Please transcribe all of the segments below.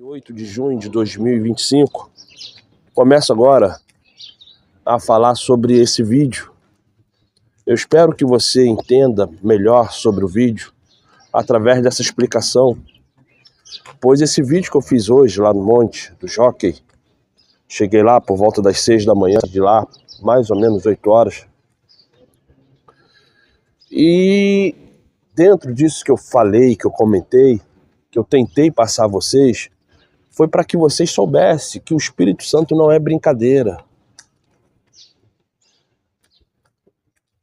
8 de junho de 2025, começo agora a falar sobre esse vídeo. Eu espero que você entenda melhor sobre o vídeo através dessa explicação, pois esse vídeo que eu fiz hoje lá no Monte do Jockey, cheguei lá por volta das 6 da manhã, de lá mais ou menos 8 horas, e dentro disso que eu falei, que eu comentei, que eu tentei passar a vocês, foi para que vocês soubessem que o Espírito Santo não é brincadeira.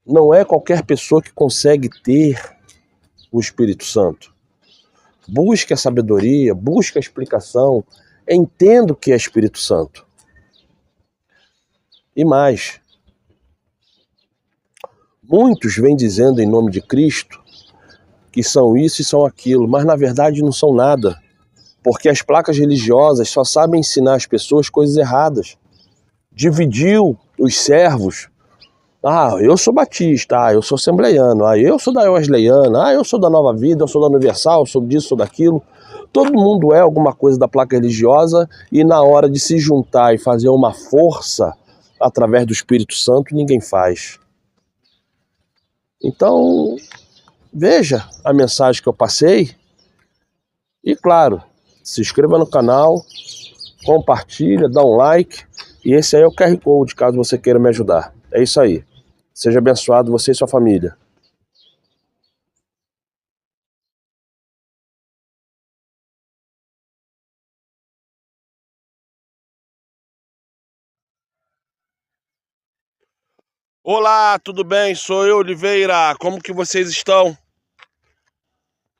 Não é qualquer pessoa que consegue ter o Espírito Santo. Busque a sabedoria, busque a explicação, entenda o que é Espírito Santo. E mais, muitos vêm dizendo em nome de Cristo que são isso e são aquilo, mas na verdade não são nada, porque as placas religiosas só sabem ensinar as pessoas coisas erradas. Dividiu os servos. Eu sou batista, eu sou assembleiano, eu sou da Wesleyana, eu sou da Nova Vida, eu sou da Universal, eu sou disso, sou daquilo. Todo mundo é alguma coisa da placa religiosa e na hora de se juntar e fazer uma força através do Espírito Santo, ninguém faz. Então, veja a mensagem que eu passei e, claro, se inscreva no canal, compartilha, dá um like e esse aí é o QR Code, caso você queira me ajudar. É isso aí. Seja abençoado você e sua família. Olá, tudo bem? Sou eu, Oliveira. Como que vocês estão?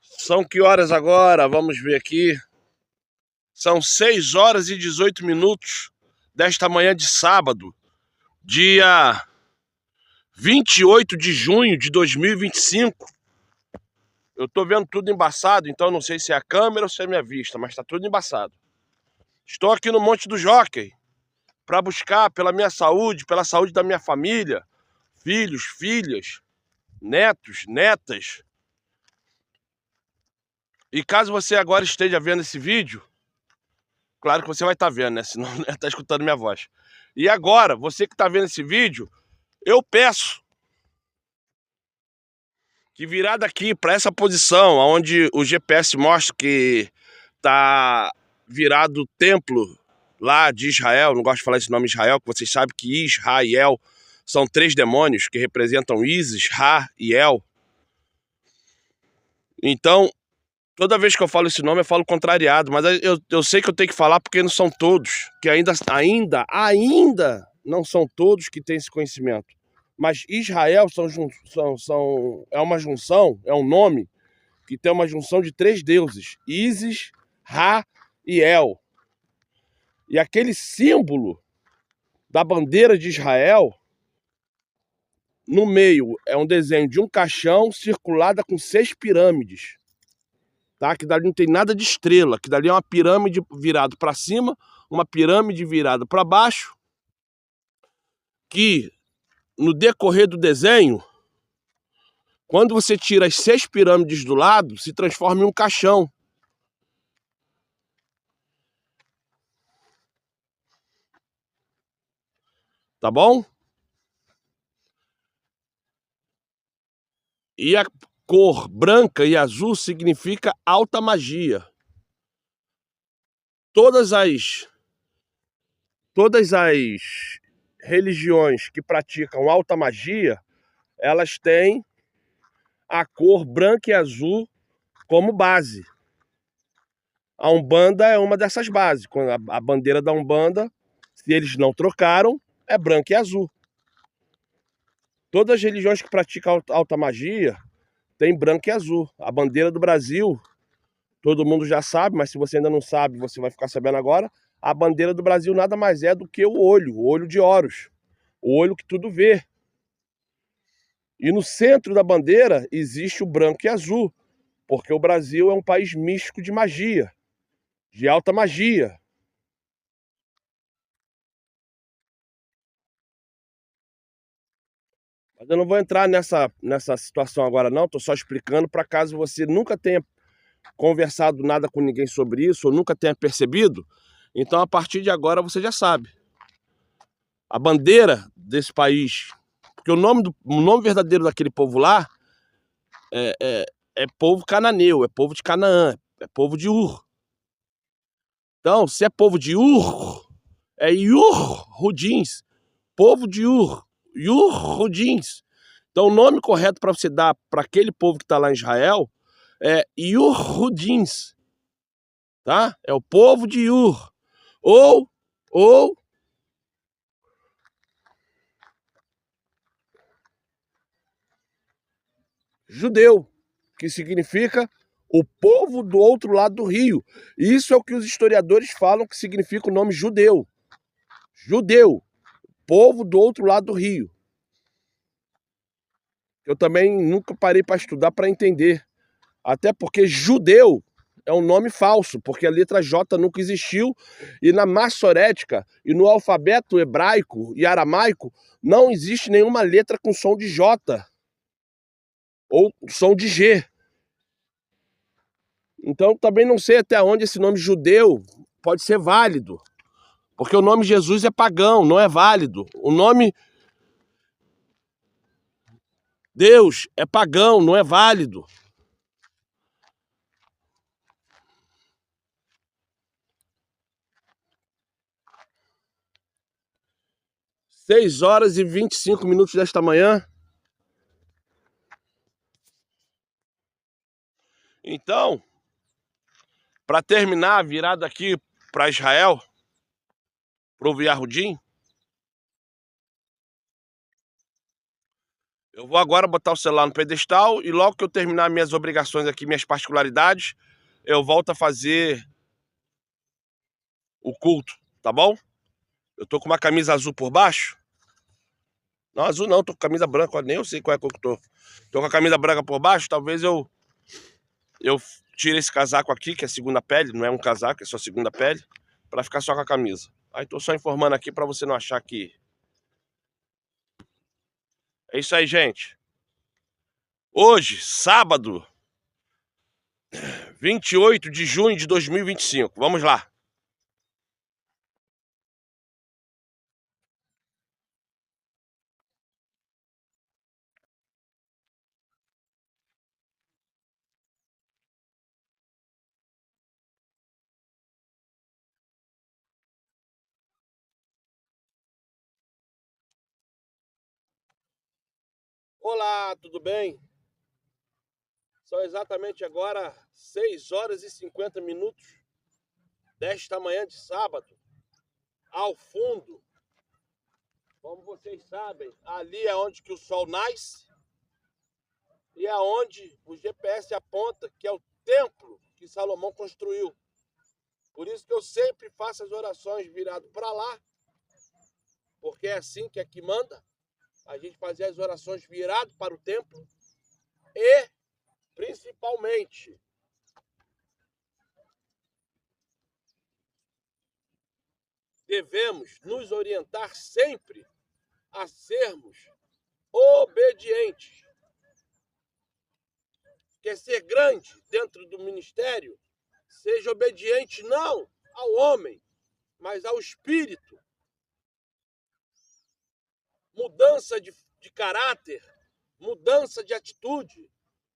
São que horas agora? Vamos ver aqui. São 6 horas e 18 minutos desta manhã de sábado, dia 28 de junho de 2025. Eu tô vendo tudo embaçado, então não sei se é a câmera ou se é a minha vista, mas tá tudo embaçado. Estou aqui no Monte do Jockey para buscar pela minha saúde, pela saúde da minha família, filhos, filhas, netos, netas. E caso você agora esteja vendo esse vídeo, claro que você vai estar vendo, né? Senão não está escutando minha voz. E agora, você que está vendo esse vídeo, eu peço que virar daqui para essa posição, onde o GPS mostra que está virado o templo lá de Israel, não gosto de falar esse nome Israel, que vocês sabem que Israel são 3 demônios que representam Isis, Ra e El. Então, toda vez que eu falo esse nome, eu falo contrariado, mas eu sei que eu tenho que falar porque não são todos, que ainda não são todos que têm esse conhecimento. Mas Israel é uma junção, é um nome que tem uma junção de 3 deuses, Isis, Ra e El. E aquele símbolo da bandeira de Israel, no meio é um desenho de um caixão circulada com 6 pirâmides. Tá? Que dali não tem nada de estrela, que dali é uma pirâmide virada para cima, uma pirâmide virada para baixo, que no decorrer do desenho, quando você tira as 6 pirâmides do lado, se transforma em um caixão. Tá bom? E a cor branca e azul significa alta magia. Todas as religiões que praticam alta magia, elas têm a cor branca e azul como base. A Umbanda é uma dessas bases. A bandeira da Umbanda, se eles não trocaram, é branca e azul. Todas as religiões que praticam alta magia têm branco e azul. A bandeira do Brasil, todo mundo já sabe, mas se você ainda não sabe, você vai ficar sabendo agora. A bandeira do Brasil nada mais é do que o olho de Horus. O olho que tudo vê. E no centro da bandeira existe o branco e azul, porque o Brasil é um país místico de magia, de alta magia. Mas eu não vou entrar nessa situação agora não, estou só explicando para caso você nunca tenha conversado nada com ninguém sobre isso, ou nunca tenha percebido, então a partir de agora você já sabe. A bandeira desse país, porque o nome verdadeiro daquele povo lá é povo cananeu, é povo de Canaã, é povo de Ur. Então, se é povo de Ur, é Yur-Hudins, povo de Ur, Yur-Hudins. Então, o nome correto para você dar para aquele povo que está lá em Israel é Yur-Hudins, tá? É o povo de Yur. Ou judeu, que significa o povo do outro lado do rio. Isso é o que os historiadores falam que significa o nome judeu. Judeu, povo do outro lado do rio. Eu também nunca parei para estudar para entender. Até porque judeu é um nome falso, porque a letra J nunca existiu, e na massorética e no alfabeto hebraico e aramaico não existe nenhuma letra com som de J ou som de G. Então também não sei até onde esse nome judeu pode ser válido, porque o nome Jesus é pagão, não é válido. O nome Deus é pagão, não é válido. Seis horas e 25 minutos desta manhã. Então, para terminar, virado aqui para Israel, para o Viarrudim, eu vou agora botar o celular no pedestal e logo que eu terminar minhas obrigações aqui, minhas particularidades, eu volto a fazer o culto, tá bom? Eu tô com uma camisa azul por baixo. Não, azul não, tô com camisa branca, nem eu sei qual é a cor que eu tô. Tô com a camisa branca por baixo, talvez eu tire esse casaco aqui, que é segunda pele, não é um casaco, é só segunda pele, pra ficar só com a camisa. Aí tô só informando aqui pra você não achar que... É isso aí, gente. Hoje, sábado, 28 de junho de 2025. Vamos lá. Olá, tudo bem? São exatamente agora 6 horas e 50 minutos desta manhã de sábado. Ao fundo, como vocês sabem, ali é onde que o sol nasce e é onde o GPS aponta que é o templo que Salomão construiu. Por isso que eu sempre faço as orações virado para lá, porque é assim que aqui manda. A gente fazer as orações virado para o templo e, principalmente, devemos nos orientar sempre a sermos obedientes. Quer ser grande dentro do ministério? Seja obediente não ao homem, mas ao espírito. Mudança de caráter, mudança de atitude,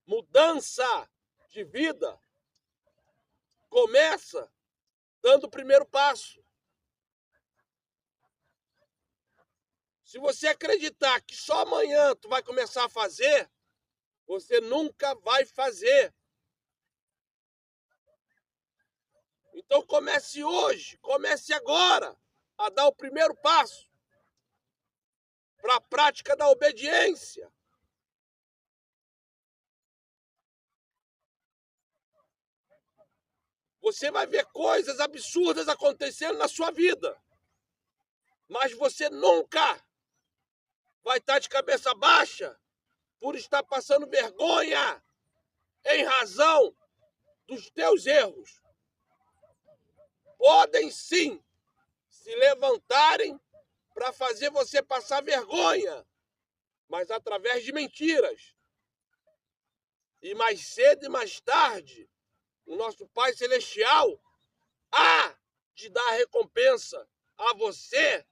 mudança de vida começa dando o primeiro passo. Se você acreditar que só amanhã tu vai começar a fazer, você nunca vai fazer. Então comece hoje, comece agora a dar o primeiro passo para a prática da obediência. Você vai ver coisas absurdas acontecendo na sua vida, mas você nunca vai estar de cabeça baixa por estar passando vergonha em razão dos teus erros. Podem sim se levantarem para fazer você passar vergonha, mas através de mentiras. E mais cedo e mais tarde, o nosso Pai Celestial, há de dar recompensa a você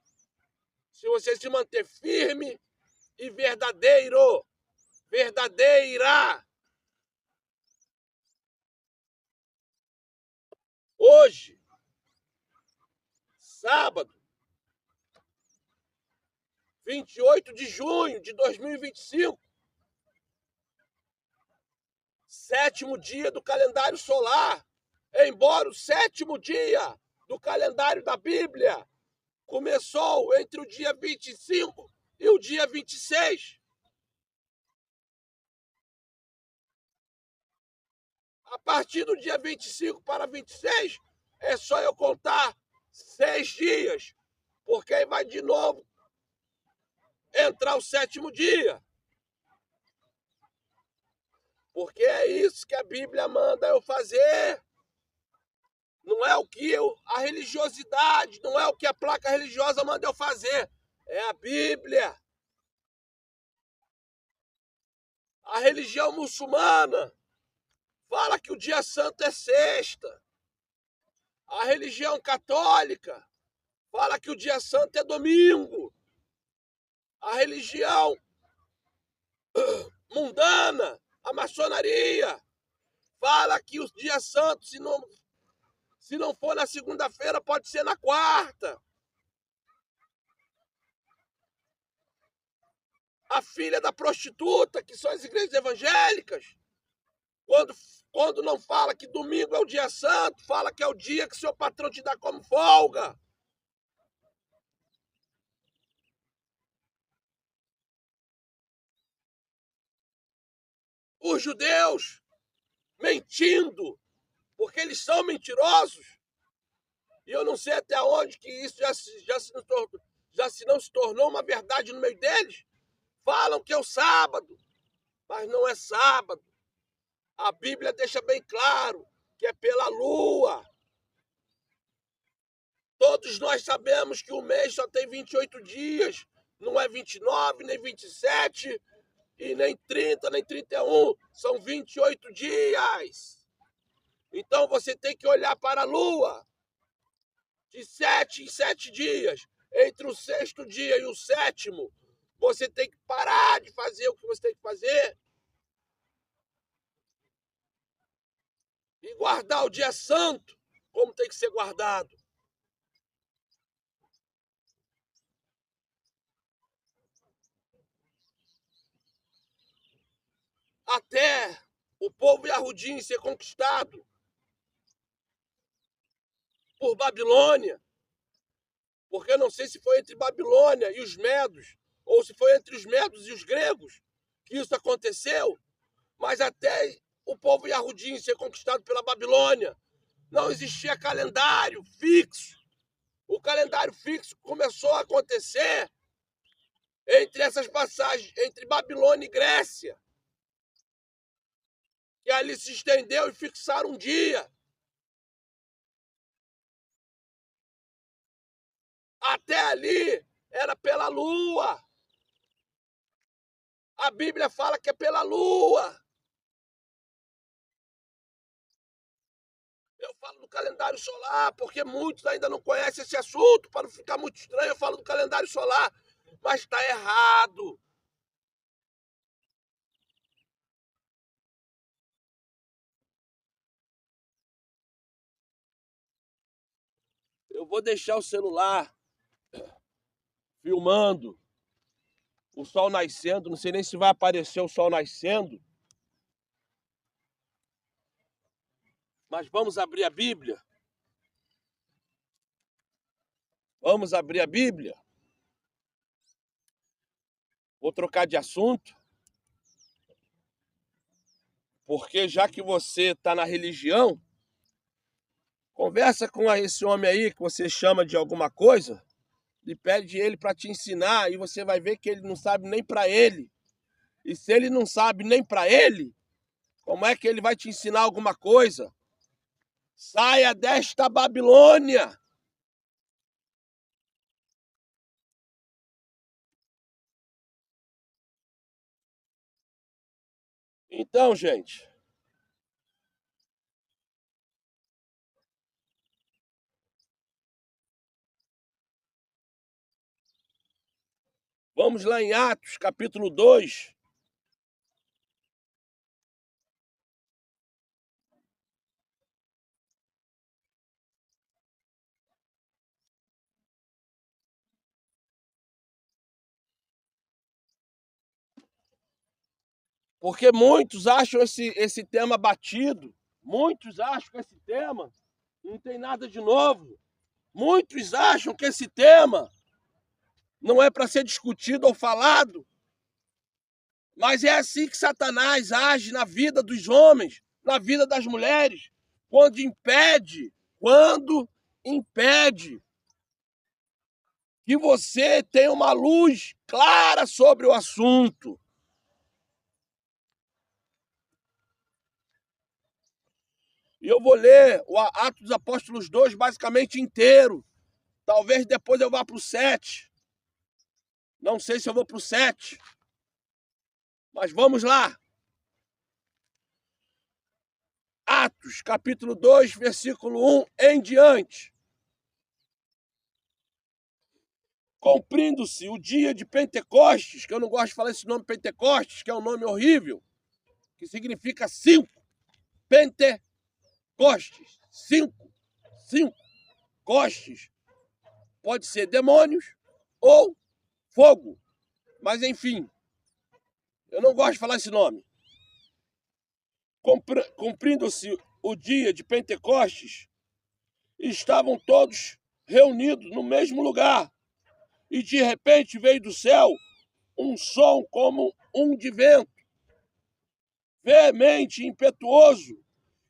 se você se manter firme e verdadeiro, verdadeira. Hoje, sábado, 28 de junho de 2025, sétimo dia do calendário solar, embora o sétimo dia do calendário da Bíblia começou entre o dia 25 e o dia 26. A partir do dia 25 para 26, é só eu contar 6 dias, porque aí vai de novo entrar o sétimo dia. Porque é isso que a Bíblia manda eu fazer. Não é o que a religiosidade, não é o que a placa religiosa manda eu fazer. É a Bíblia. A religião muçulmana fala que o dia santo é sexta. A religião católica fala que o dia santo é domingo. A religião mundana, a maçonaria, fala que o dia santo, se não for na segunda-feira, pode ser na quarta. A filha da prostituta, que são as igrejas evangélicas, quando não fala que domingo é o dia santo, fala que é o dia que seu patrão te dá como folga. Os judeus mentindo, porque eles são mentirosos. E eu não sei até onde que isso já se não se tornou uma verdade no meio deles. Falam que é o sábado, mas não é sábado. A Bíblia deixa bem claro que é pela lua. Todos nós sabemos que o mês só tem 28 dias, não é 29, nem 27, e nem 30, nem 31, são 28 dias. Então você tem que olhar para a lua. De 7 em 7 dias, entre o sexto dia e o sétimo, você tem que parar de fazer o que você tem que fazer e guardar o dia santo como tem que ser guardado. Até o povo Yahudim ser conquistado por Babilônia, porque eu não sei se foi entre Babilônia e os medos, ou se foi entre os medos e os gregos que isso aconteceu, mas até o povo Yahudim ser conquistado pela Babilônia, não existia calendário fixo. O calendário fixo começou a acontecer entre essas passagens, entre Babilônia e Grécia, que ali se estendeu e fixaram um dia. Até ali era pela lua. A Bíblia fala que é pela lua. Eu falo do calendário solar, porque muitos ainda não conhecem esse assunto. Para não ficar muito estranho, eu falo do calendário solar. Mas está errado. Eu vou deixar o celular filmando o sol nascendo. Não sei nem se vai aparecer o sol nascendo. Mas vamos abrir a Bíblia. Vamos abrir a Bíblia. Vou trocar de assunto. Porque já que você está na religião, conversa com esse homem aí que você chama de alguma coisa e pede ele para te ensinar e você vai ver que ele não sabe nem para ele. E se ele não sabe nem para ele, como é que ele vai te ensinar alguma coisa? Saia desta Babilônia! Então, gente, Vamos lá em Atos, capítulo 2. Porque muitos acham esse tema batido, muitos acham que esse tema não tem nada de novo, muitos acham que esse tema não é para ser discutido ou falado, mas é assim que Satanás age na vida dos homens, na vida das mulheres, quando impede que você tenha uma luz clara sobre o assunto. E eu vou ler o Atos dos Apóstolos 2 basicamente inteiro. Talvez depois eu vá para o 7. Não sei se eu vou para o 7. Mas vamos lá. Atos, capítulo 2, versículo 1 em diante. Cumprindo-se o dia de Pentecostes, que eu não gosto de falar esse nome Pentecostes, que é um nome horrível, que significa 5. Pentecostes. 5. 5. Costes. Pode ser demônios ou fogo. Mas enfim, eu não gosto de falar esse nome. Cumprindo-se o dia de Pentecostes, estavam todos reunidos no mesmo lugar. E de repente veio do céu um som como um de vento, veemente e impetuoso,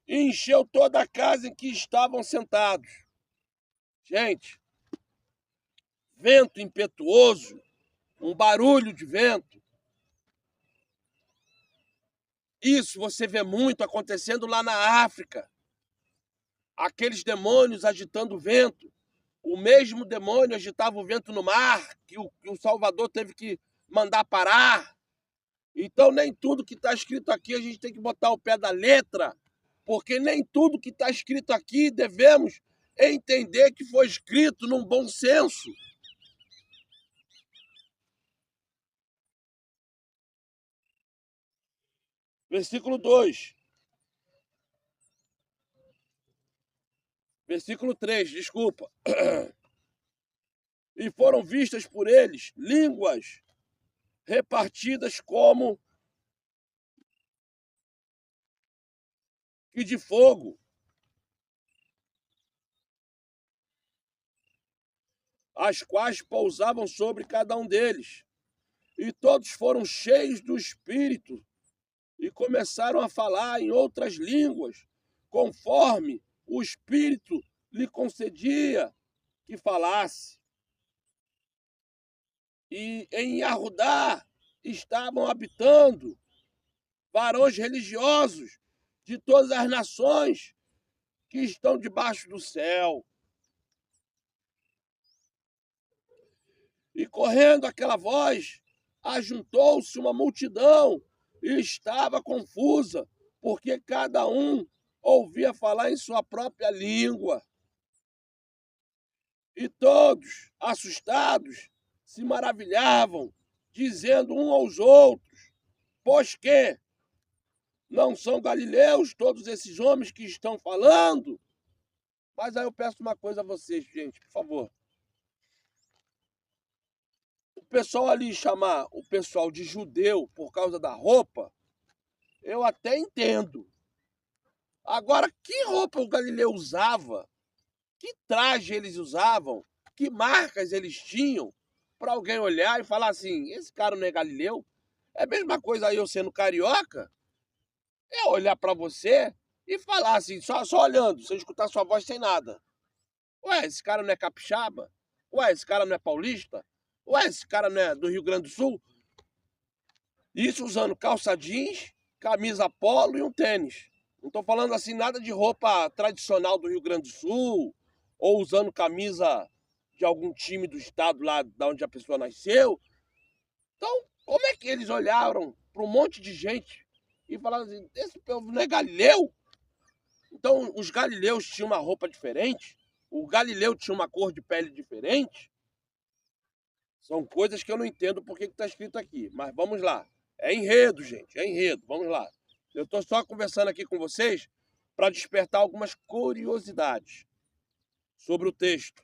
e encheu toda a casa em que estavam sentados. Gente, vento impetuoso, um barulho de vento. Isso você vê muito acontecendo lá na África. Aqueles demônios agitando o vento. O mesmo demônio agitava o vento no mar, que o Salvador teve que mandar parar. Então, nem tudo que está escrito aqui a gente tem que botar o pé da letra, porque nem tudo que está escrito aqui devemos entender que foi escrito num bom senso. Versículo 2. Versículo 3, desculpa. E foram vistas por eles línguas repartidas como que de fogo, as quais pousavam sobre cada um deles. E todos foram cheios do Espírito e começaram a falar em outras línguas, conforme o Espírito lhe concedia que falasse. E em Yahudá estavam habitando varões religiosos de todas as nações que estão debaixo do céu. E correndo aquela voz, ajuntou-se uma multidão e estava confusa, porque cada um ouvia falar em sua própria língua. E todos, assustados, se maravilhavam, dizendo uns aos outros: pois que não são galileus todos esses homens que estão falando? Mas aí eu peço uma coisa a vocês, gente, por favor. O pessoal ali chamar o pessoal de judeu por causa da roupa, eu até entendo. Agora, que roupa o Galileu usava? Que traje eles usavam? Que marcas eles tinham? Para alguém olhar e falar assim, esse cara não é Galileu? É a mesma coisa aí eu sendo carioca, é olhar para você e falar assim, só olhando, sem escutar sua voz, sem nada. Ué, esse cara não é capixaba? Ué, esse cara não é paulista? Ué, esse cara não é do Rio Grande do Sul? Isso usando calça jeans, camisa polo e um tênis. Não estou falando assim nada de roupa tradicional do Rio Grande do Sul, ou usando camisa de algum time do estado lá de onde a pessoa nasceu. Então, como é que eles olharam para um monte de gente e falaram assim, esse povo não é Galileu? Então, os galileus tinham uma roupa diferente, o Galileu tinha uma cor de pele diferente. São coisas que eu não entendo por que está escrito aqui. Mas vamos lá. É enredo, gente. É enredo. Vamos lá. Eu estou só conversando aqui com vocês para despertar algumas curiosidades sobre o texto.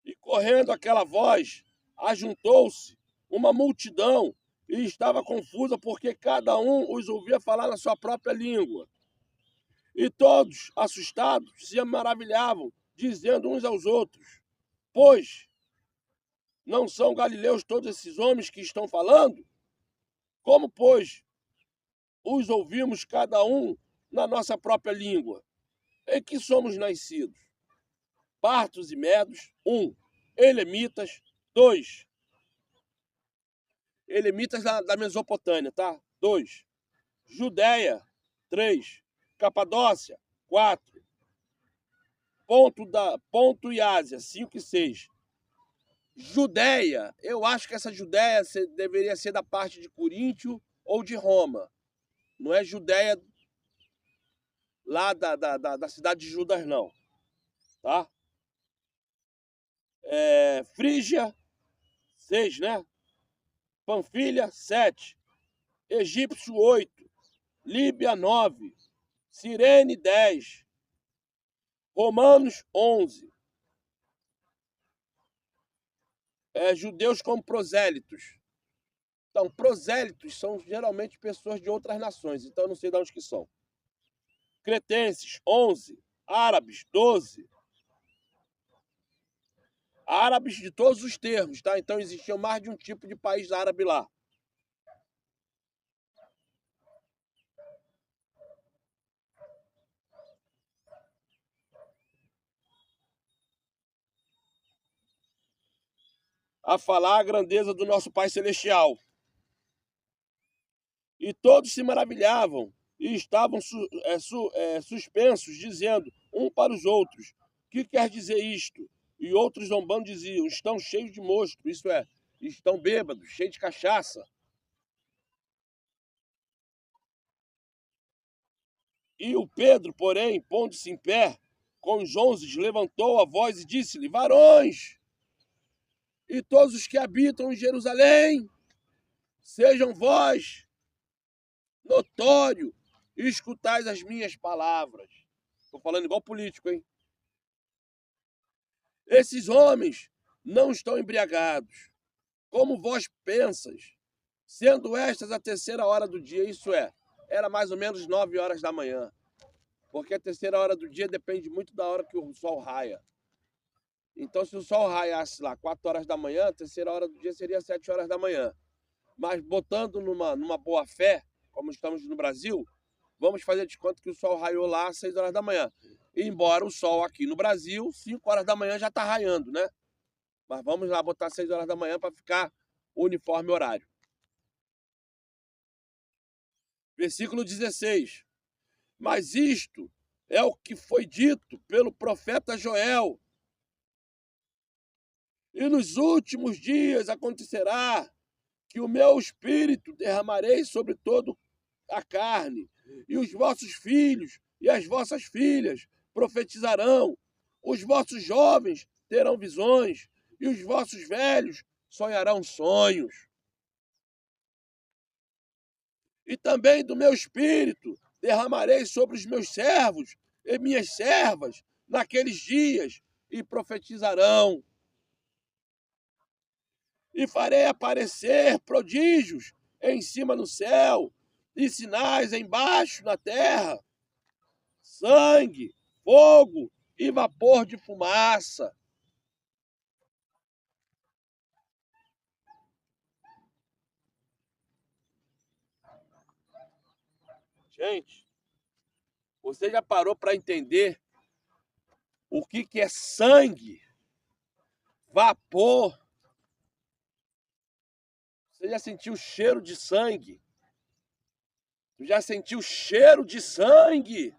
E correndo aquela voz, ajuntou-se uma multidão e estava confusa porque cada um os ouvia falar na sua própria língua. E todos, assustados, se maravilhavam, dizendo uns aos outros: Pois, não são galileus todos esses homens que estão falando? Como, pois, os ouvimos cada um na nossa própria língua? Em que somos nascidos? Partos e medos, elemitas, 2, elemitas da Mesopotâmia, tá? 2, Judéia, 3, Capadócia, 4, Ponto e Ásia, 5 e 6. Judéia, eu acho que essa Judéia deveria ser da parte de Coríntio ou de Roma. Não é Judéia lá da cidade de Judas, não. Tá? Frígia, 6, né? Panfilha, 7. Egípcio, 8. Líbia, 9. Cirene, 10. Romanos, 11. Judeus como prosélitos. Então, prosélitos são geralmente pessoas de outras nações, então eu não sei de onde que são. Cretenses, 11. Árabes, 12. Árabes de todos os termos, tá? Então existia mais de um tipo de país árabe lá. A falar a grandeza do nosso Pai Celestial. E todos se maravilhavam e estavam suspensos, dizendo um para os outros: que quer dizer isto? E outros zombando diziam: estão cheios de mosto, isso é, estão bêbados, cheios de cachaça. E o Pedro, porém, pondo-se em pé, com os 11, levantou a voz e disse-lhe: varões, e todos os que habitam em Jerusalém, sejam vós notório e escutais as minhas palavras. Estou falando igual político, hein? Esses homens não estão embriagados, como vós pensas, sendo estas a terceira hora do dia, isso é, era mais ou menos 9 horas da manhã, porque a terceira hora do dia depende muito da hora que o sol raia. Então, se o sol raiasse lá 4 horas da manhã, a terceira hora do dia seria 7 horas da manhã. Mas botando numa boa fé, como estamos no Brasil, vamos fazer de conta que o sol raiou lá às 6 horas da manhã. Embora o sol aqui no Brasil, 5 horas da manhã já está raiando, né? Mas vamos lá botar 6 horas da manhã para ficar uniforme horário. Versículo 16. Mas isto é o que foi dito pelo profeta Joel. E nos últimos dias acontecerá que o meu espírito derramarei sobre toda a carne, e os vossos filhos e as vossas filhas profetizarão, os vossos jovens terão visões, e os vossos velhos sonharão sonhos. E também do meu espírito derramarei sobre os meus servos e minhas servas naqueles dias, e profetizarão. E farei aparecer prodígios em cima no céu e sinais embaixo na terra: sangue, fogo e vapor de fumaça. Gente, você já parou para entender o que é sangue, vapor? Você já sentiu o cheiro de sangue? Tu já sentiu o cheiro de sangue?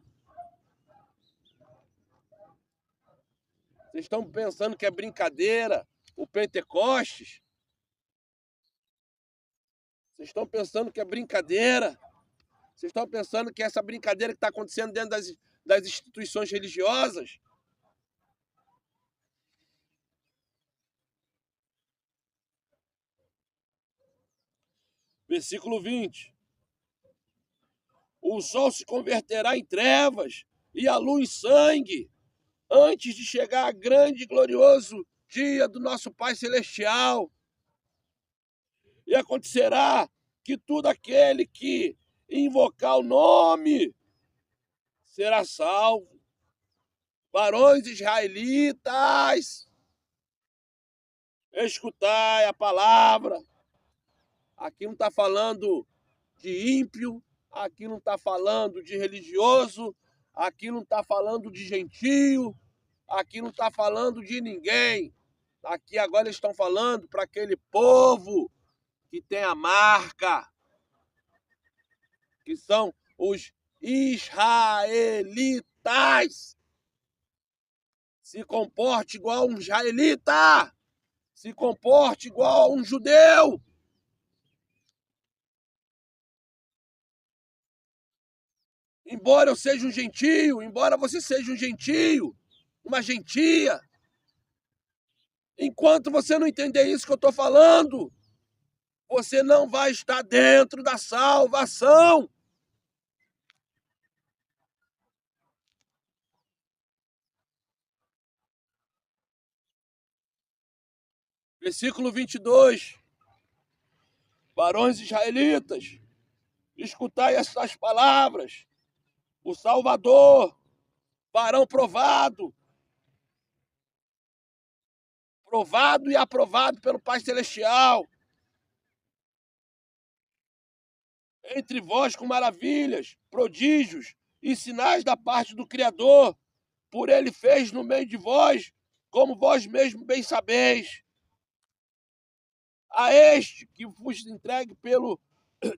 Vocês estão pensando que é brincadeira? O Pentecostes? Vocês estão pensando que é brincadeira? Vocês estão pensando que essa brincadeira que está acontecendo dentro das instituições religiosas? Versículo 20. O sol se converterá em trevas e a lua em sangue, antes de chegar a grande e glorioso dia do nosso Pai Celestial. E acontecerá que todo aquele que invocar o nome será salvo. Varões israelitas, escutai a palavra. Aqui não está falando de ímpio, aqui não está falando de religioso, aqui não está falando de gentio, aqui não está falando de ninguém. Aqui agora eles estão falando para aquele povo que tem a marca, que são os israelitas. Se comporte igual a um israelita, se comporte igual a um judeu. Embora eu seja um gentio, embora você seja um gentio, uma gentia, enquanto você não entender isso que eu estou falando, você não vai estar dentro da salvação. Versículo 22. Varões israelitas, escutai estas palavras. O Salvador, varão provado e aprovado pelo Pai Celestial, entre vós com maravilhas, prodígios e sinais da parte do Criador, por ele fez no meio de vós, como vós mesmos bem sabeis. A este que vos entregue pelo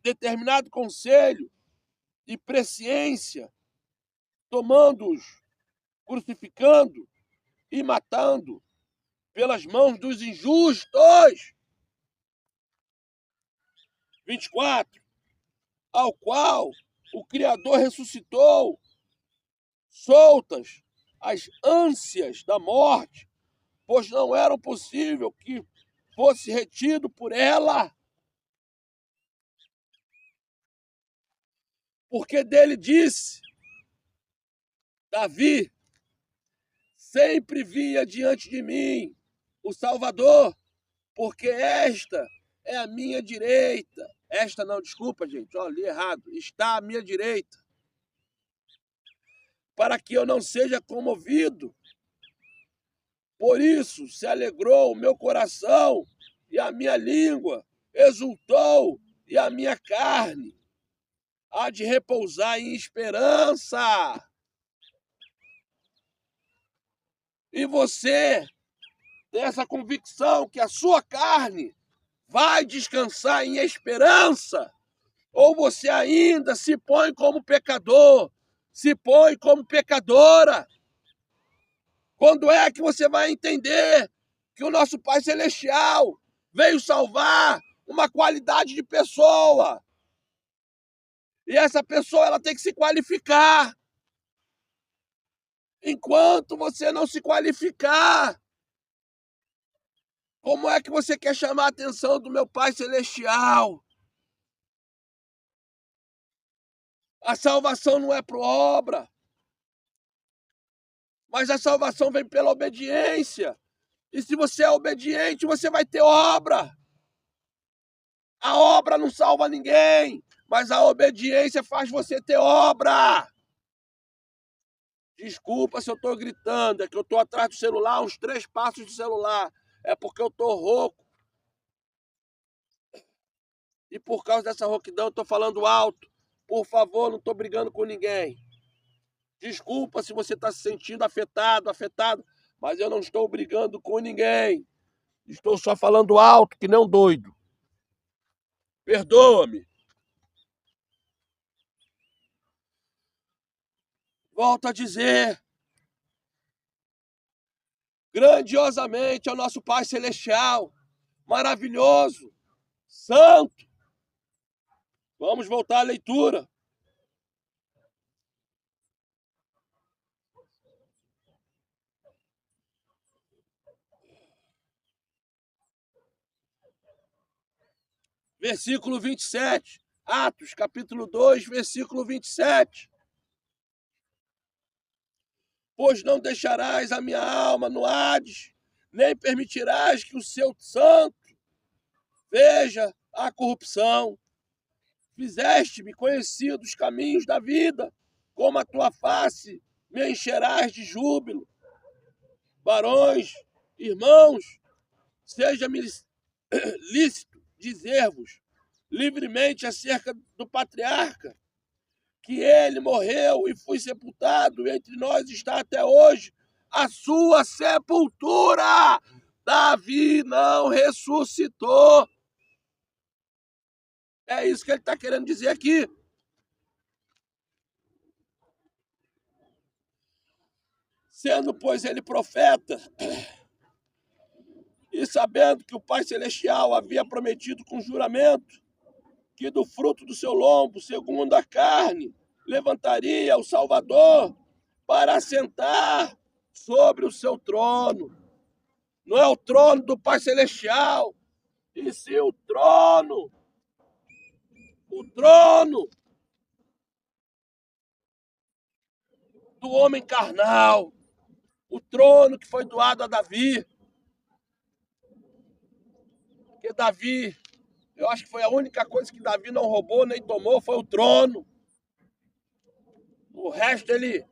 determinado conselho e presciência, tomando-os, crucificando e matando pelas mãos dos injustos. 24. Ao qual o Criador ressuscitou, soltas as ânsias da morte, pois não era possível que fosse retido por ela. Porque dele disse, Davi, sempre vinha diante de mim o Salvador, porque esta é a minha direita. Esta não, desculpa, gente, li errado. Está à minha direita. Para que eu não seja comovido. Por isso se alegrou o meu coração e a minha língua exultou e a minha carne há de repousar em esperança. E você tem essa convicção que a sua carne vai descansar em esperança? Ou você ainda se põe como pecador, se põe como pecadora? Quando é que você vai entender que o nosso Pai Celestial veio salvar uma qualidade de pessoa? E essa pessoa ela tem que se qualificar. Enquanto você não se qualificar, como é que você quer chamar a atenção do meu Pai Celestial? A salvação não é por obra, mas a salvação vem pela obediência. E se você é obediente, você vai ter obra. A obra não salva ninguém, mas a obediência faz você ter obra. Desculpa se eu estou gritando, é que eu estou atrás do celular, uns 3 passos do celular. É porque eu estou rouco. E por causa dessa rouquidão, eu estou falando alto. Por favor, não estou brigando com ninguém. Desculpa se você está se sentindo afetado, mas eu não estou brigando com ninguém. Estou só falando alto, que não doido. Perdoa-me. Volto a dizer, grandiosamente é o nosso Pai Celestial, maravilhoso, santo, Vamos voltar à leitura. Versículo 27. Atos, capítulo 2, versículo 27. Pois não deixarás a minha alma no Hades, nem permitirás que o seu santo veja a corrupção. Fizeste-me conhecido os caminhos da vida, como a tua face me encherás de júbilo. Varões, irmãos, seja-me lícito dizer-vos livremente acerca do patriarca, que ele morreu e foi sepultado, e entre nós está até hoje a sua sepultura. Davi não ressuscitou. É isso que ele está querendo dizer aqui. Sendo, pois, ele profeta, e sabendo que o Pai Celestial havia prometido com juramento que do fruto do seu lombo, segundo a carne, levantaria o Salvador para assentar sobre o seu trono. Não é o trono do Pai Celestial, e sim o trono do homem carnal, o trono que foi doado a Davi. Porque Davi, eu acho que foi a única coisa que Davi não roubou nem tomou, foi o trono. O resto ele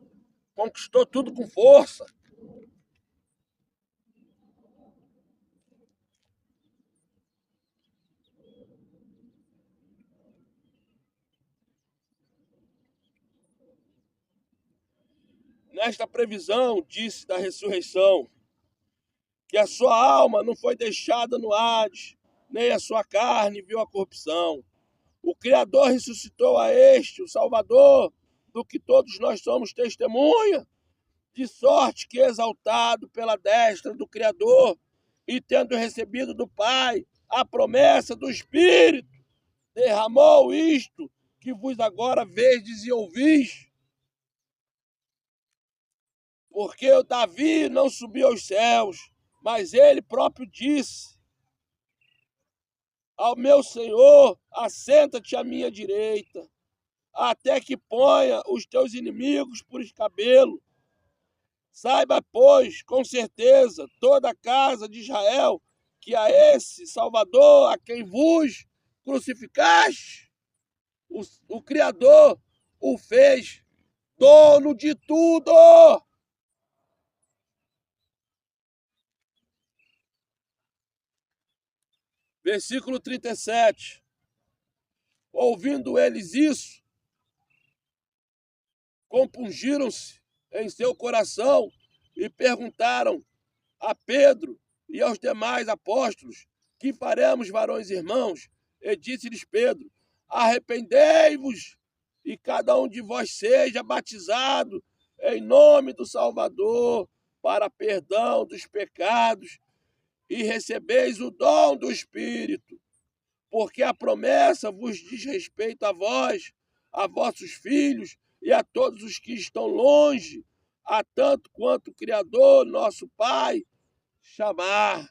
conquistou tudo com força. Nesta previsão, disse da ressurreição, que a sua alma não foi deixada no Hades, nem a sua carne viu a corrupção. O Criador ressuscitou a este, o Salvador, do que todos nós somos testemunha, de sorte que, exaltado pela destra do Criador, e tendo recebido do Pai a promessa do Espírito, derramou isto que vos agora vedes e ouvis. Porque o Davi não subiu aos céus, mas ele próprio disse ao meu Senhor: assenta-te à minha direita, até que ponha os teus inimigos por escabelo. Saiba, pois, com certeza, toda a casa de Israel, que a esse Salvador, a quem vos crucificaste, o Criador o fez dono de tudo. Versículo 37. Ouvindo eles isso, compungiram-se em seu coração e perguntaram a Pedro e aos demais apóstolos: que faremos, varões irmãos? E disse-lhes Pedro: arrependei-vos e cada um de vós seja batizado em nome do Salvador para perdão dos pecados, e recebeis o dom do Espírito, porque a promessa vos diz respeito a vós, a vossos filhos e a todos os que estão longe, a tanto quanto o Criador, nosso Pai, chamar.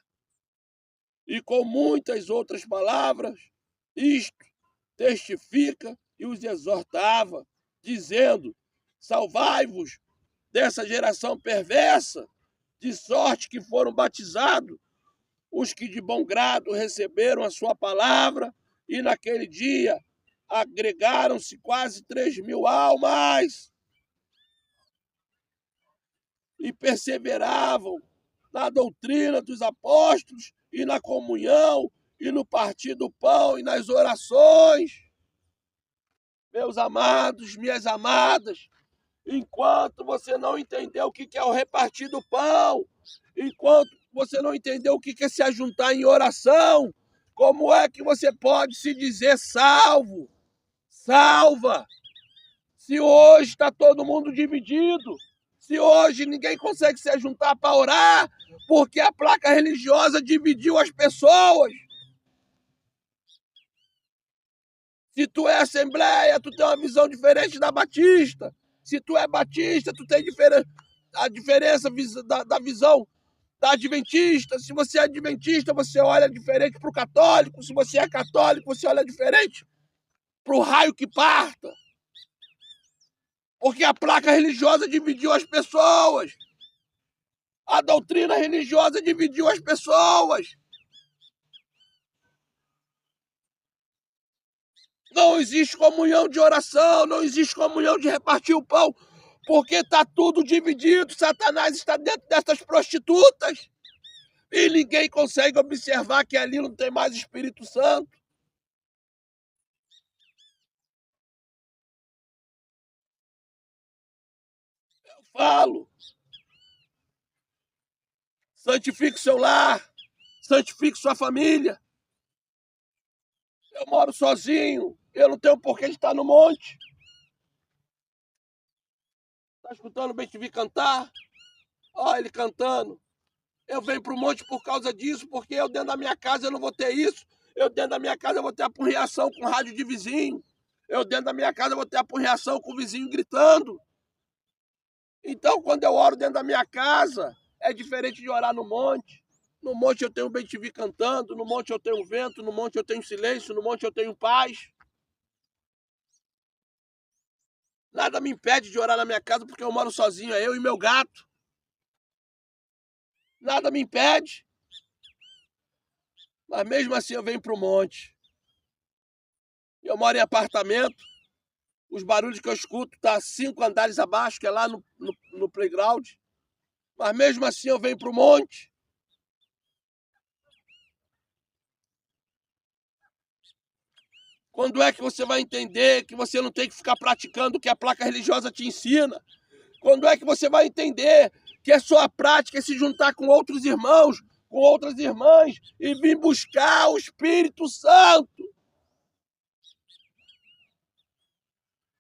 E com muitas outras palavras, isto testifica e os exortava, dizendo: salvai-vos dessa geração perversa, de sorte que foram batizados os que de bom grado receberam a sua palavra, e naquele dia agregaram-se quase 3.000 almas, e perseveravam na doutrina dos apóstolos, e na comunhão, e no partir do pão, e nas orações. Meus amados, minhas amadas, enquanto você não entendeu o que é o repartir do pão, enquanto você não entendeu o que é se ajuntar em oração, como é que você pode se dizer salvo? Salva! Se hoje está todo mundo dividido, se hoje ninguém consegue se ajuntar para orar, porque a placa religiosa dividiu as pessoas. Se tu é Assembleia, tu tem uma visão diferente da Batista. Se tu é Batista, tu tem a diferença da visão da Adventista. Se você é Adventista, você olha diferente para o católico. Se você é católico, você olha diferente para o raio que parta. Porque a placa religiosa dividiu as pessoas. A doutrina religiosa dividiu as pessoas. Não existe comunhão de oração, não existe comunhão de repartir o pão, porque está tudo dividido. Satanás está dentro dessas prostitutas e ninguém consegue observar que ali não tem mais Espírito Santo. Eu falo, santifique seu lar, santifique sua família. Eu moro sozinho, eu não tenho porquê de estar no monte. Tá escutando o Ben-TV cantar? Olha ele cantando. Eu venho para o monte por causa disso, porque eu dentro da minha casa eu não vou ter isso. Eu dentro da minha casa eu vou ter apurreação com rádio de vizinho. Eu dentro da minha casa eu vou ter apurreação com o vizinho gritando. Então, quando eu oro dentro da minha casa, é diferente de orar no monte. No monte eu tenho o Ben-TV cantando, no monte eu tenho vento, no monte eu tenho silêncio, no monte eu tenho paz. Nada me impede de orar na minha casa porque eu moro sozinho, é eu e meu gato. Nada me impede. Mas mesmo assim eu venho para o monte. Eu moro em apartamento. Os barulhos que eu escuto tá 5 andares abaixo, que é lá no playground. Mas mesmo assim eu venho para o monte. Quando é que você vai entender que você não tem que ficar praticando o que a placa religiosa te ensina? Quando é que você vai entender que a sua prática é se juntar com outros irmãos, com outras irmãs e vir buscar o Espírito Santo?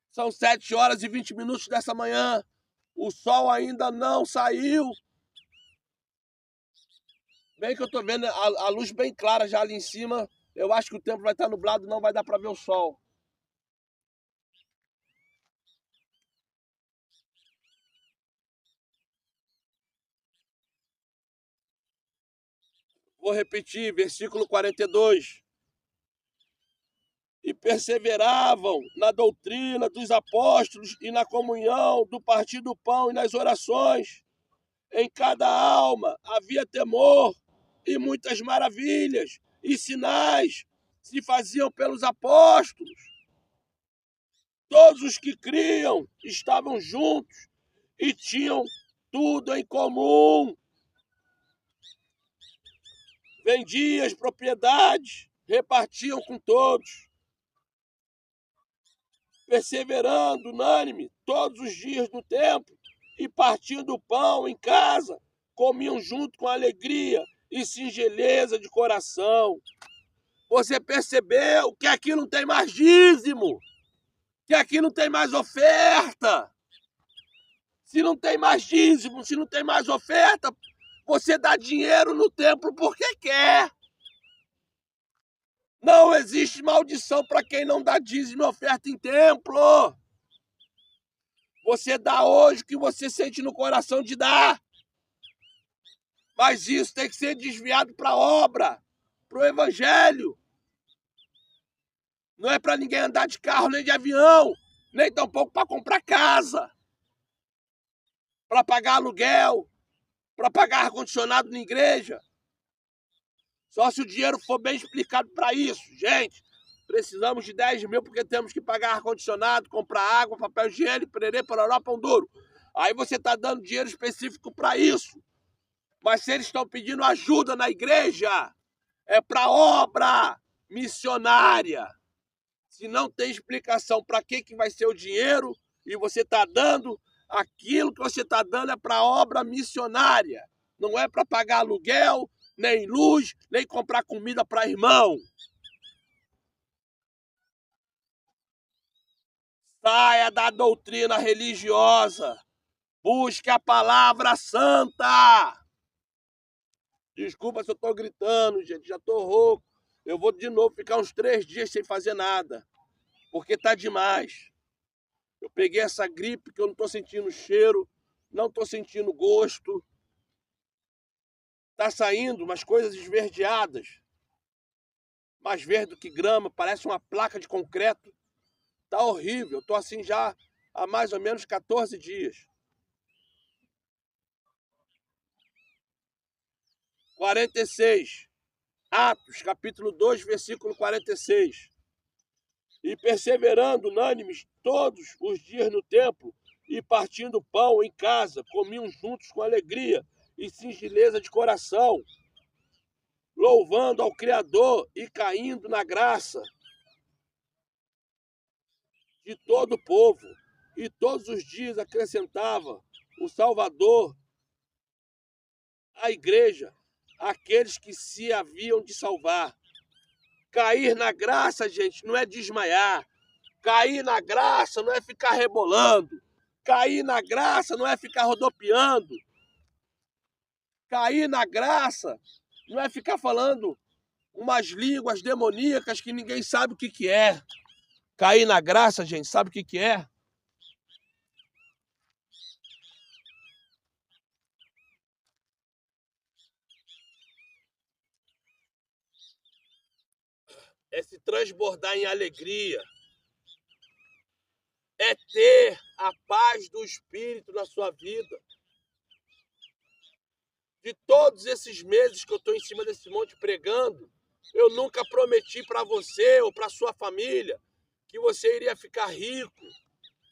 São 7h20 dessa manhã. O sol ainda não saiu. Bem que eu tô vendo a luz bem clara já ali em cima. Eu acho que o tempo vai estar nublado, não vai dar para ver o sol. Vou repetir, versículo 42. E perseveravam na doutrina dos apóstolos e na comunhão, do partir do pão e nas orações. Em cada alma havia temor, e muitas maravilhas e sinais se faziam pelos apóstolos. Todos os que criam estavam juntos e tinham tudo em comum. Vendiam as propriedades, repartiam com todos. Perseverando unânime todos os dias no templo e partindo o pão em casa, comiam junto com alegria e singeleza de coração. Você percebeu que aqui não tem mais dízimo, que aqui não tem mais oferta. Se não tem mais dízimo, se não tem mais oferta, você dá dinheiro no templo porque quer. Não existe maldição para quem não dá dízimo e oferta em templo. Você dá hoje o que você sente no coração de dar. Mas isso tem que ser desviado para a obra, para o evangelho. Não é para ninguém andar de carro nem de avião, nem tampouco para comprar casa, para pagar aluguel, para pagar ar-condicionado na igreja. Só se o dinheiro for bem explicado para isso. Gente, precisamos de 10 mil porque temos que pagar ar-condicionado, comprar água, papel higiênico, pererê, pororó, pão duro. Aí você está dando dinheiro específico para isso. Mas se eles estão pedindo ajuda na igreja, é para obra missionária. Se não tem explicação para que vai ser o dinheiro e você está dando, aquilo que você está dando é para obra missionária. Não é para pagar aluguel, nem luz, nem comprar comida para irmão. Saia da doutrina religiosa. Busque a palavra santa. Desculpa se eu estou gritando, gente. Já estou rouco. Eu vou de novo ficar uns 3 dias sem fazer nada. porque tá demais. Eu peguei essa gripe que eu não estou sentindo cheiro, não estou sentindo gosto. Tá saindo umas coisas esverdeadas, mais verde do que grama, parece uma placa de concreto. Tá horrível, eu tô assim já há mais ou menos 14 dias. 46. Atos, capítulo 2, versículo 46. E perseverando unânimes todos os dias no templo, e partindo pão em casa, comiam juntos com alegria e singeleza de coração, louvando ao Criador e caindo na graça de todo o povo. E todos os dias acrescentava o Salvador à igreja aqueles que se haviam de salvar. Cair na graça, gente, não é desmaiar. Cair na graça não é ficar rebolando. Cair na graça não é ficar rodopiando. Cair na graça não é ficar falando umas línguas demoníacas que ninguém sabe o que é. Cair na graça, gente, sabe o que é? É se transbordar em alegria. É ter a paz do Espírito na sua vida. De todos esses meses que eu estou em cima desse monte pregando, eu nunca prometi para você ou para sua família que você iria ficar rico,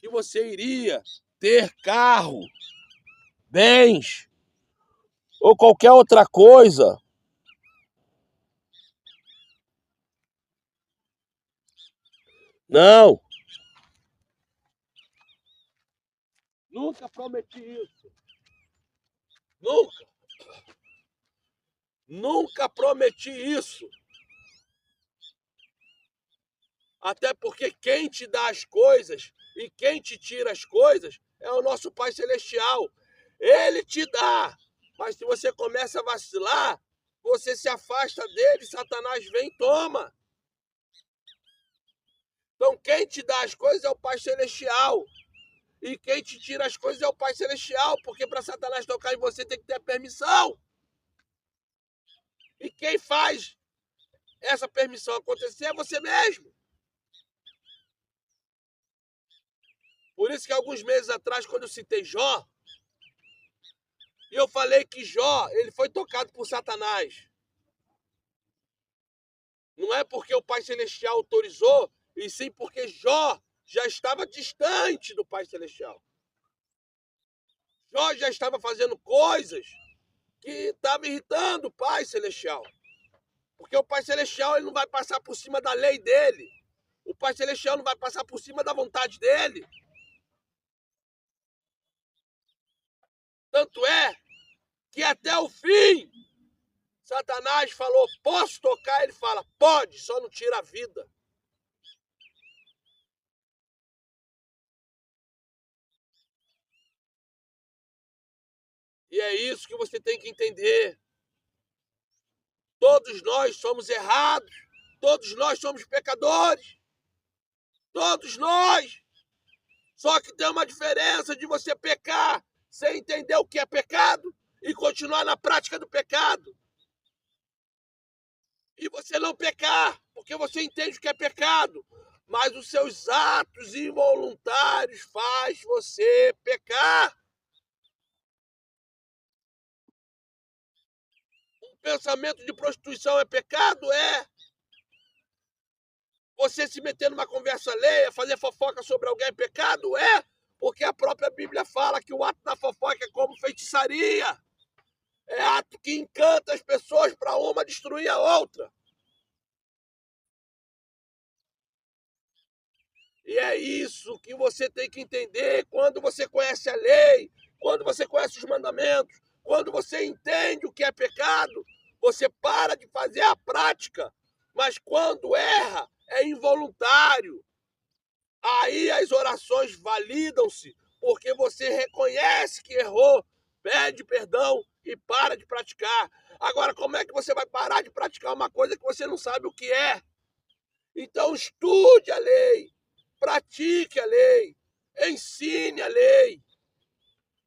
que você iria ter carro, bens ou qualquer outra coisa. Não, nunca prometi isso. Nunca. Nunca prometi isso. Até porque quem te dá as coisas e quem te tira as coisas é o nosso Pai Celestial. Ele te dá. Mas se você começa a vacilar, você se afasta dele, Satanás vem e toma. Então quem te dá as coisas é o Pai Celestial. E quem te tira as coisas é o Pai Celestial, porque para Satanás tocar em você tem que ter permissão. E quem faz essa permissão acontecer é você mesmo. Por isso que alguns meses atrás, quando eu citei Jó, e eu falei que Jó, ele foi tocado por Satanás. Não é porque o Pai Celestial autorizou, e sim porque Jó já estava distante do Pai Celestial. Jó já estava fazendo coisas que estavam irritando o Pai Celestial. Porque o Pai Celestial ele não vai passar por cima da lei dele. O Pai Celestial não vai passar por cima da vontade dele. Tanto é que até o fim, Satanás falou, posso tocar? Ele fala, pode, só não tira a vida. E é isso que você tem que entender. Todos nós somos errados. Todos nós somos pecadores. Todos nós. Só que tem uma diferença de você pecar sem entender o que é pecado e continuar na prática do pecado. E você não pecar, porque você entende o que é pecado. Mas os seus atos involuntários faz você pecar. Um pensamento de prostituição é pecado? É. Você se meter numa conversa alheia, fazer fofoca sobre alguém é pecado? É. Porque a própria Bíblia fala que o ato da fofoca é como feitiçaria. É ato que encanta as pessoas para uma destruir a outra. E é isso que você tem que entender quando você conhece a lei, quando você conhece os mandamentos, quando você entende o que é pecado, você para de fazer a prática. Mas quando erra, é involuntário. Aí as orações validam-se, porque você reconhece que errou, pede perdão e para de praticar. Agora, como é que você vai parar de praticar uma coisa que você não sabe o que é? Então, estude a lei, pratique a lei, ensine a lei,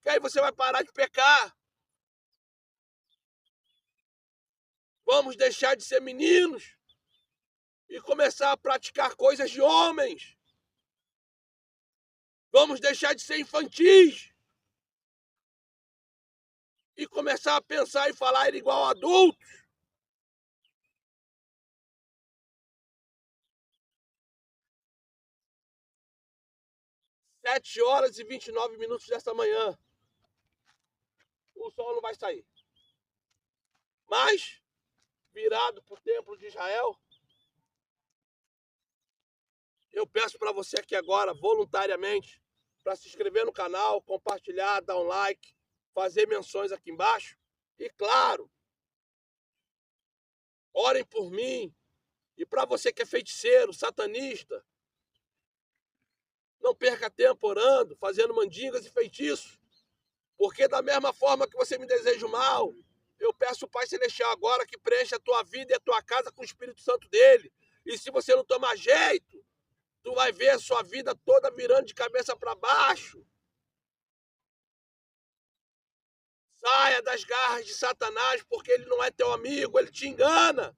que aí você vai parar de pecar. Vamos deixar de ser meninos e começar a praticar coisas de homens. Vamos deixar de ser infantis e começar a pensar e falar igual adultos. 7h29 desta manhã. O sol não vai sair. Mas, virado para o templo de Israel, eu peço para você aqui agora, voluntariamente, para se inscrever no canal, compartilhar, dar um like, fazer menções aqui embaixo. E claro, orem por mim. E para você que é feiticeiro, satanista, não perca tempo orando, fazendo mandingas e feitiços. Porque da mesma forma que você me deseja o mal, eu peço ao Pai Celestial agora que preencha a tua vida e a tua casa com o Espírito Santo dele. E se você não tomar jeito, tu vai ver a sua vida toda virando de cabeça para baixo. Saia das garras de Satanás, porque ele não é teu amigo, ele te engana.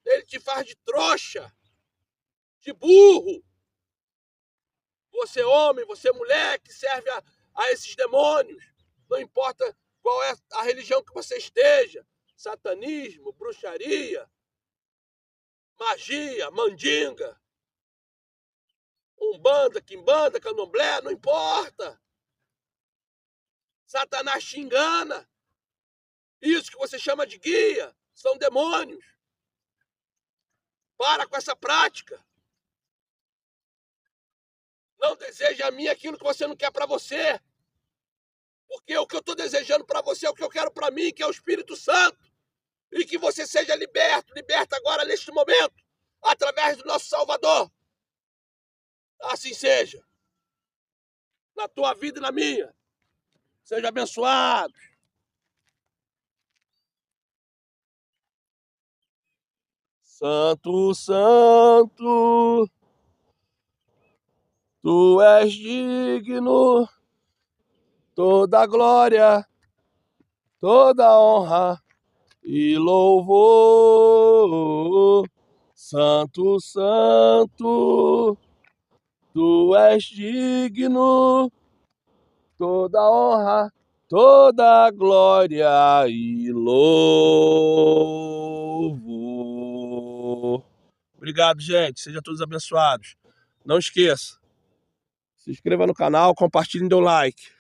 Ele te faz de trouxa, de burro. Você homem, você mulher que serve a esses demônios. Não importa qual é a religião que você esteja. Satanismo, bruxaria, magia, mandinga, umbanda, quimbanda, candomblé, não importa. Satanás te engana. Isso que você chama de guia são demônios. Para com essa prática. Não deseje a mim aquilo que você não quer para você. Porque o que eu estou desejando para você é o que eu quero para mim, que é o Espírito Santo. E que você seja liberta agora neste momento, através do nosso Salvador. Assim seja. Na tua vida e na minha. Seja abençoado. Santo, santo, tu és digno, toda glória, toda honra e louvor. Santo, santo, tu és digno, toda honra, toda glória e louvor. Obrigado, gente. Sejam todos abençoados. Não esqueça, se inscreva no canal, compartilhe e dê um like.